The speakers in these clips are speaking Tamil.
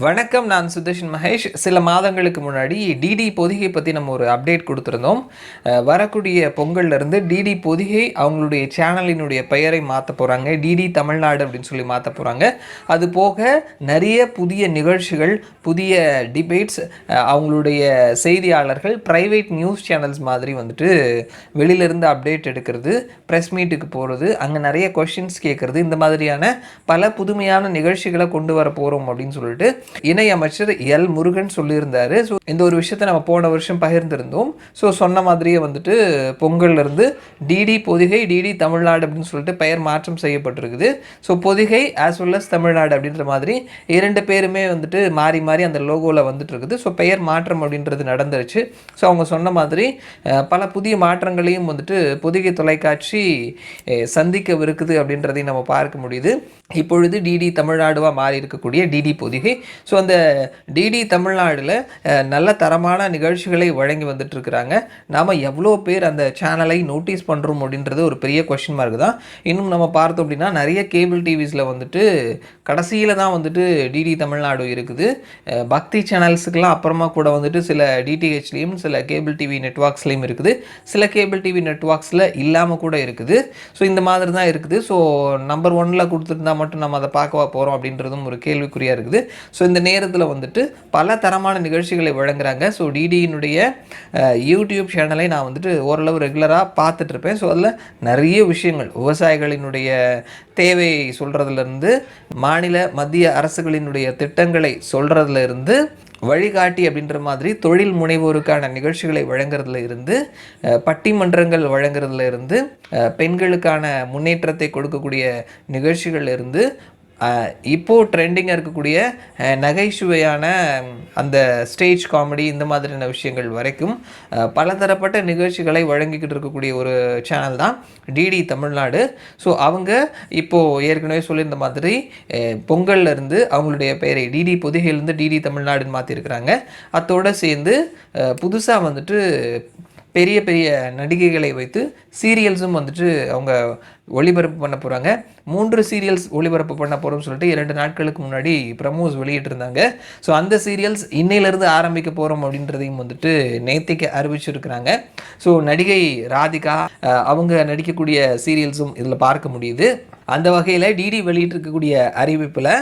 வணக்கம். நான் சுதர்ஷன் மகேஷ். சில மாதங்களுக்கு முன்னாடி டிடி பொதிகை பற்றி நம்ம ஒரு அப்டேட் கொடுத்துருந்தோம். வரக்கூடிய பொங்கல்லேருந்து டிடி பொதிகை அவங்களுடைய சேனலினுடைய பெயரை மாற்ற போகிறாங்க. டிடி தமிழ்நாடு அப்படின்னு சொல்லி மாற்ற போகிறாங்க. அது போக நிறைய புதிய நிகழ்ச்சிகள், புதிய டிபேட்ஸ், அவங்களுடைய செய்தியாளர்கள் ப்ரைவேட் நியூஸ் சேனல்ஸ் மாதிரி வந்துட்டு வெளியிலேருந்து அப்டேட் எடுக்கிறது, ப்ரெஸ் மீட்டுக்கு போகிறது, அங்கே நிறைய கொஷின்ஸ் கேட்குறது, இந்த மாதிரியான பல புதுமையான நிகழ்ச்சிகளை கொண்டு வர போகிறோம் அப்படின்னு சொல்லிட்டு இணை அமைச்சர் எல் முருகன் சொல்லியிருந்தாரு. ஸோ இந்த ஒரு விஷயத்தை நம்ம போன வருஷம் பகிர்ந்திருந்தோம். ஸோ சொன்ன மாதிரியே வந்துட்டு பொங்கல்ல இருந்து டிடி பொதிகை, டிடி தமிழ்நாடு அப்படின்னு சொல்லிட்டு பெயர் மாற்றம் செய்யப்பட்டிருக்குது. So Podhigai as well as Tamil Nadu அப்படின்ற மாதிரி இரண்டு பேருமே வந்துட்டு மாறி மாறி அந்த லோகோவில் வந்துட்டு இருக்குது. ஸோ பெயர் மாற்றம் அப்படின்றது நடந்துருச்சு. ஸோ அவங்க சொன்ன மாதிரி பல புதிய மாற்றங்களையும் வந்துட்டு பொதிகை தொலைக்காட்சி சந்திக்கவிருக்குது அப்படின்றதையும் நம்ம பார்க்க முடியுது. இப்பொழுது டிடி தமிழ்நாடுவாக மாறி இருக்கக்கூடிய டிடி பொதிகை. ஸோ அந்த டிடி தமிழ்நாடில் நல்ல தரமான நிகழ்ச்சிகளை வழங்கி வந்துட்டுருக்குறாங்க. நாம் எவ்வளோ பேர் அந்த சேனலை நோட்டீஸ் பண்ணுறோம் அப்படின்றது ஒரு பெரிய கொஷின் மார்க் தான். இன்னும் நம்ம பார்த்தோம் அப்படின்னா நிறைய கேபிள் டிவிஸில் வந்துட்டு கடைசியில் தான் வந்துட்டு டிடி தமிழ்நாடு இருக்குது. பக்தி சேனல்ஸுக்கெல்லாம் அப்புறமா கூட வந்துட்டு சில டிடிஹெச்லேயும் சில கேபிள் டிவி நெட்ஒர்க்ஸ்லேயும் இருக்குது. சில கேபிள் டிவி நெட்ஒர்க்ஸில் இல்லாமல் கூட இருக்குது. ஸோ இந்த மாதிரி தான் இருக்குது. ஸோ நம்பர் 1 கொடுத்துருந்தா மட்டும் நம்ம அதை பார்க்கவா போகிறோம் அப்படின்றதும் ஒரு கேள்விக்குறியாக இருக்குது. ஸோ இந்த நேரத்தில் வந்துட்டு பல தரமான நிகழ்ச்சிகளை வழங்குறாங்க. ஸோ டிடியினுடைய யூடியூப் சேனலை நான் வந்துட்டு ஓரளவு ரெகுலராக பார்த்துட்ருப்பேன். ஸோ அதில் நிறைய விஷயங்கள், விவசாயிகளினுடைய தேவை சொல்கிறதுலேருந்து, மாநில மத்திய அரசுகளினுடைய திட்டங்களை சொல்கிறதுலேருந்து, வழிகாட்டி அப்படின்ற மாதிரி தொழில் முனைவோருக்கான நிகழ்ச்சிகளை வழங்குறதுல இருந்து, பட்டிமன்றங்கள் வழங்குறதுல இருந்து, பெண்களுக்கான முன்னேற்றத்தை கொடுக்கக்கூடிய நிகழ்ச்சிகள் இருந்து, இப்போது ட்ரெண்டிங்காக இருக்கக்கூடிய நகைச்சுவையான அந்த ஸ்டேஜ் காமெடி, இந்த மாதிரியான விஷயங்கள் வரைக்கும் பலதரப்பட்ட நிகழ்ச்சிகளை வழங்கிக்கிட்டு இருக்கக்கூடிய ஒரு சேனல் தான் டிடி தமிழ்நாடு. ஸோ அவங்க இப்போது ஏற்கனவே சொல்லியிருந்த மாதிரி பொங்கல்லேருந்து அவங்களுடைய பெயரை டிடி பொதிகையிலேருந்து டிடி தமிழ்நாடுன்னு மாற்றிருக்கிறாங்க. அத்தோடு சேர்ந்து புதுசாக வந்துட்டு பெரிய பெரிய நடிகைகளை வைத்து சீரியல்ஸும் வந்துட்டு அவங்க ஒளிபரப்பு பண்ண போகிறாங்க. 3 சீரியல்ஸ் ஒளிபரப்பு பண்ண போகிறோம்னு சொல்லிட்டு 2 நாட்களுக்கு முன்னாடி ப்ரமோஸ் வெளியிட்டிருந்தாங்க. ஸோ அந்த சீரியல்ஸ் இன்னையிலேருந்து ஆரம்பிக்க போகிறோம் அப்படின்றதையும் வந்துட்டு நேத்திக்கு அறிவிச்சிருக்கிறாங்க. ஸோ நடிகை ராதிகா அவங்க நடிக்கக்கூடிய சீரியல்ஸும் இதில் பார்க்க முடியுது. அந்த வகையில் டிடி வெளியிட்டிருக்கக்கூடிய அறிவிப்பில்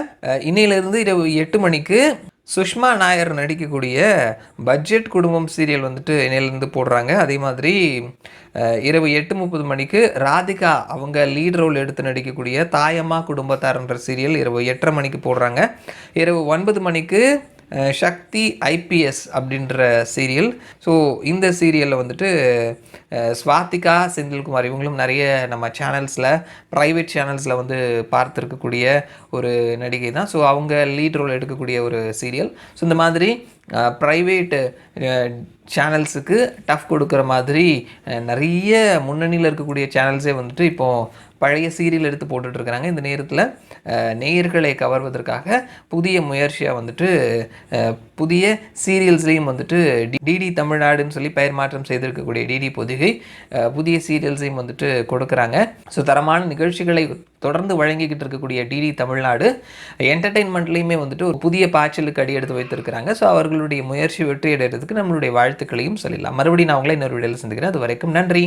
இன்னையிலேருந்து இரவு 8 மணிக்கு சுஷ்மா நாயர் நடிக்கக்கூடிய பட்ஜெட் குடும்பம் சீரியல் வந்துட்டு இன்னையிலேருந்து போடுறாங்க. அதே மாதிரி இரவு 8:30 மணிக்கு ராதிகா அவங்க லீட் ரோல் எடுத்து நடிக்கக்கூடிய தாயம்மா குடும்பத்தார்ன்ற சீரியல் இரவு 8:30 மணிக்கு போடுறாங்க. இரவு 9 மணிக்கு சக்தி ஐபிஎஸ் அப்படின்ற சீரியல். ஸோ இந்த சீரியலில் வந்துட்டு ஸ்வாதிகா செந்தில்குமார் இவங்களும் நிறைய நம்ம சேனல்ஸில், ப்ரைவேட் சேனல்ஸில் வந்து பார்த்துருக்கக்கூடிய ஒரு நடிகை தான். ஸோ அவங்க லீட் ரோல் எடுக்கக்கூடிய ஒரு சீரியல். ஸோ இந்த மாதிரி ப்ரைவேட் சேனல்ஸுக்கு டஃப் கொடுக்குற மாதிரி நிறைய முன்னணியில் இருக்கக்கூடிய சேனல்ஸே வந்துட்டு இப்போது பழைய சீரியல் எடுத்து போட்டுட்ருக்குறாங்க. இந்த நேரத்தில் நேயர்களை கவர்வதற்காக புதிய முயற்சியாக வந்துட்டு புதிய சீரியல்ஸ்லேயும் வந்துட்டு டிடி தமிழ்நாடுன்னு சொல்லி பெயர் மாற்றம் செய்திருக்கக்கூடிய டிடி பொதிகை புதிய சீரியல்ஸையும் வந்துட்டு கொடுக்குறாங்க. ஸோ தரமான நிகழ்ச்சிகளை தொடர்ந்து வழங்கிக்கிட்டு இருக்கக்கூடிய டிடி தமிழ்நாடு என்டர்டெயின்மெண்ட்லேயுமே வந்துட்டு ஒரு புதிய பாய்ச்சலுக்கு அடி எடுத்து வைத்திருக்கிறாங்க. ஸோ அவர்களுடைய முயற்சி வெற்றி அடைகிறதுக்கு நம்மளுடைய வாழ்த்துக்களையும் சொல்லலாம். மறுபடியும் நான் உங்களை இன்னொரு வீடியோவில் சந்திக்கிறேன். அது வரைக்கும் நன்றி.